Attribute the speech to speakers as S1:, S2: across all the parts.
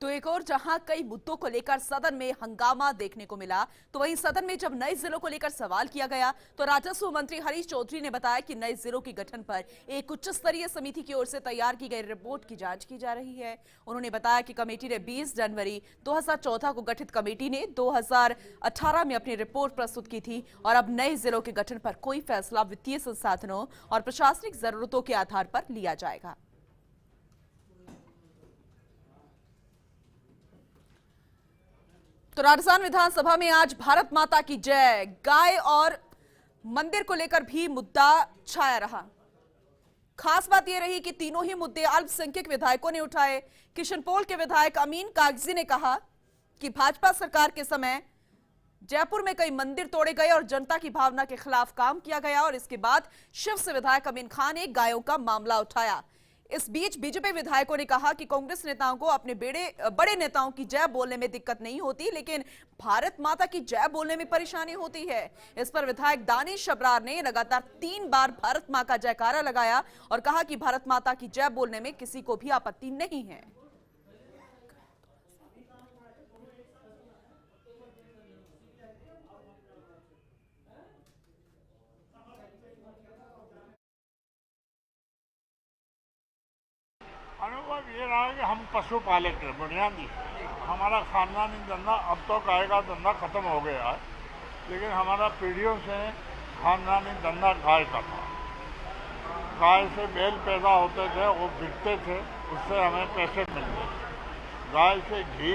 S1: तो एक और जहां कई मुद्दों को लेकर सदन में हंगामा देखने को मिला, तो वहीं सदन में जब नए जिलों को लेकर सवाल किया गया तो राजस्व मंत्री हरीश चौधरी ने बताया कि नए जिलों के गठन पर एक उच्च स्तरीय समिति की ओर से तैयार की गई रिपोर्ट की जांच की जा रही है। उन्होंने बताया कि कमेटी ने 20 जनवरी 2014 को गठित कमेटी ने 2018 में अपनी रिपोर्ट प्रस्तुत की थी और अब नए जिलों के गठन पर कोई फैसला वित्तीय संसाधनों और प्रशासनिक जरूरतों के आधार पर लिया जाएगा। तो राजस्थान विधानसभा में आज भारत माता की जय, गाय और मंदिर को लेकर भी मुद्दा छाया रहा। खास बात यह रही कि तीनों ही मुद्दे अल्पसंख्यक विधायकों ने उठाए। किशनपोल के विधायक अमीन कागजी ने कहा कि भाजपा सरकार के समय जयपुर में कई मंदिर तोड़े गए और जनता की भावना के खिलाफ काम किया गया, और इसके बाद शिव से विधायक अमीन खान ने गायों का मामला उठाया। इस बीच बीजेपी विधायकों ने कहा कि कांग्रेस नेताओं को अपने बड़े नेताओं की जय बोलने में दिक्कत नहीं होती, लेकिन भारत माता की जय बोलने में परेशानी होती है। इस पर विधायक दानिश अबरार ने लगातार 3 बार भारत मां का जयकारा लगाया और कहा कि भारत माता की जय बोलने में किसी को भी आपत्ति नहीं है।
S2: अनुभव ये रहा कि हम पशुपालक हैं बुनियादी। हमारा खानदानी धंधा, अब तो गाय का धंधा खत्म हो गया है, लेकिन हमारा पीढ़ियों से खानदानी धंधा गाय का था। गाय से बैल पैदा होते थे, वो बिकते थे, उससे हमें पैसे मिलते थे। गाय से घी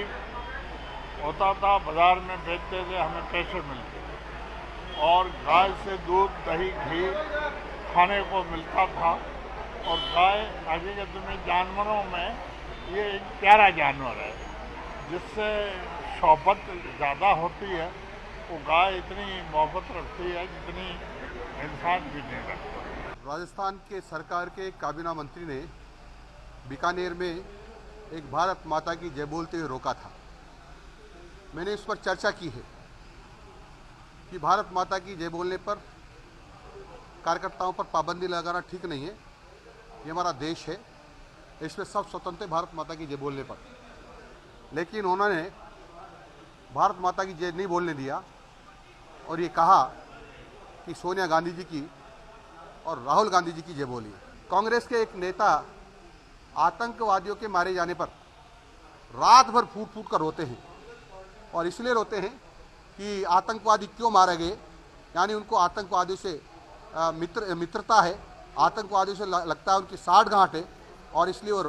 S2: होता था, बाजार में बेचते थे, हमें पैसे मिलते थे। और गाय से दूध, दही, घी खाने को मिलता था। और गाय हकीकत में जानवरों में ये एक प्यारा जानवर है, जिससे शौकत ज़्यादा होती है। वो गाय इतनी मोहब्बत रखती है जितनी इंसान भी नहीं रखता।
S3: राजस्थान के सरकार के काबीना मंत्री ने बीकानेर में एक भारत माता की जय बोलते हुए रोका था। मैंने इस पर चर्चा की है कि भारत माता की जय बोलने पर कार्यकर्ताओं पर पाबंदी लगाना ठीक नहीं है। ये हमारा देश है, इसमें सब स्वतंत्र भारत माता की जय बोलने पर। लेकिन उन्होंने भारत माता की जय नहीं बोलने दिया और ये कहा कि सोनिया गांधी जी की और राहुल गांधी जी की जय बोली। कांग्रेस के एक नेता आतंकवादियों के मारे जाने पर रात भर फूट फूट कर रोते हैं, और इसलिए रोते हैं कि आतंकवादी क्यों मारे गए, यानी उनको आतंकवादियों से मित्रता है, आतंकवादियों से लगता है उनकी साठगांठ है, और इसलिए वो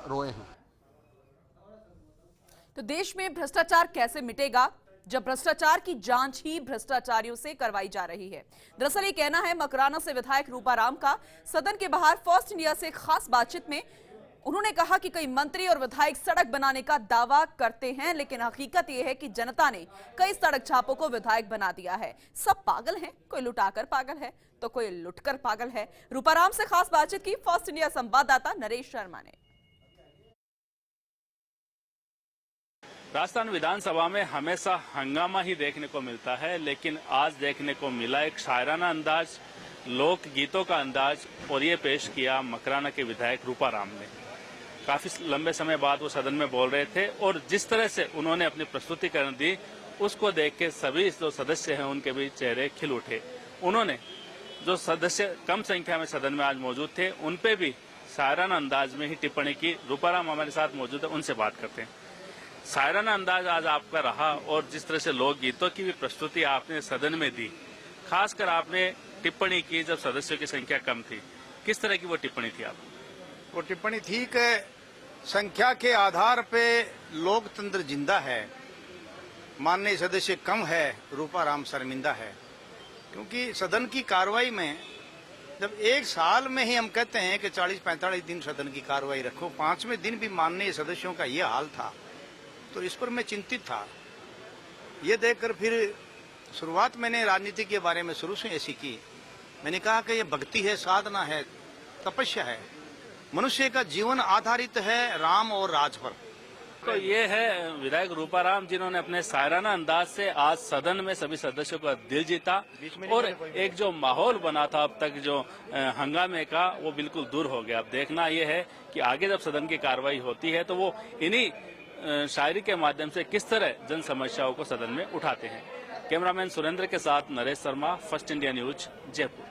S3: रोए हैं।
S1: तो देश में भ्रष्टाचार कैसे मिटेगा जब भ्रष्टाचार की जांच ही भ्रष्टाचारियों से करवाई जा रही है। दरअसल ये कहना है मकराना से विधायक रूपाराम का। सदन के बाहर फर्स्ट इंडिया से खास बातचीत में उन्होंने कहा कि कई मंत्री और विधायक सड़क बनाने का दावा करते हैं, लेकिन हकीकत यह है कि जनता ने कई सड़क छापों को विधायक बना दिया है। सब पागल हैं, कोई लुटाकर पागल है तो कोई लुटकर पागल है। रूपाराम से खास बातचीत की फर्स्ट इंडिया संवाददाता नरेश शर्मा ने।
S4: राजस्थान विधानसभा में हमेशा हंगामा ही देखने को मिलता है, लेकिन आज देखने को मिला एक शायराना अंदाज, लोक गीतों का अंदाज, और ये पेश किया मकराना के विधायक रूपाराम ने। काफी लंबे समय बाद वो सदन में बोल रहे थे, और जिस तरह से उन्होंने अपनी प्रस्तुतिकरण दी उसको देख के सभी जो सदस्य हैं उनके भी चेहरे खिल उठे। उन्होंने जो सदस्य कम संख्या में सदन में आज मौजूद थे उन पे भी शायराना अंदाज में ही टिप्पणी की। रूपाराम हमारे साथ मौजूद है, उनसे बात करते हैं। शायराना अंदाज आज आपका रहा, और जिस तरह से लोक गीतों की भी प्रस्तुति आपने सदन में दी, खासकर आपने टिप्पणी की जब सदस्यों की संख्या कम थी, किस तरह की वो टिप्पणी थी? आप
S5: वो टिप्पणी थी कि संख्या के आधार पे लोकतंत्र जिंदा है, माननीय सदस्य कम है, रूपाराम शर्मिंदा है। क्योंकि सदन की कार्रवाई में जब एक साल में ही हम कहते हैं कि 40-45 दिन सदन की कार्रवाई रखो, 5वें दिन भी माननीय सदस्यों का ये हाल था, तो इस पर मैं चिंतित था। ये देखकर फिर शुरुआत मैंने राजनीति के बारे में शुरू से ऐसी की। मैंने कहा कि ये भक्ति है, साधना है, तपस्या है, मनुष्य का जीवन आधारित है राम और राज पर।
S4: तो ये है विधायक रूपाराम जिन्होंने अपने शायराना अंदाज से आज सदन में सभी सदस्यों का दिल जीता, और एक जो माहौल बना था अब तक जो हंगामे का, वो बिल्कुल दूर हो गया। अब देखना ये है कि आगे जब सदन की कार्रवाई होती है तो वो इन्हीं शायरी के माध्यम से किस तरह जन समस्याओं को सदन में उठाते हैं। कैमरामैन सुरेंद्र के साथ Naresh Sharma, first India news, Jaipur.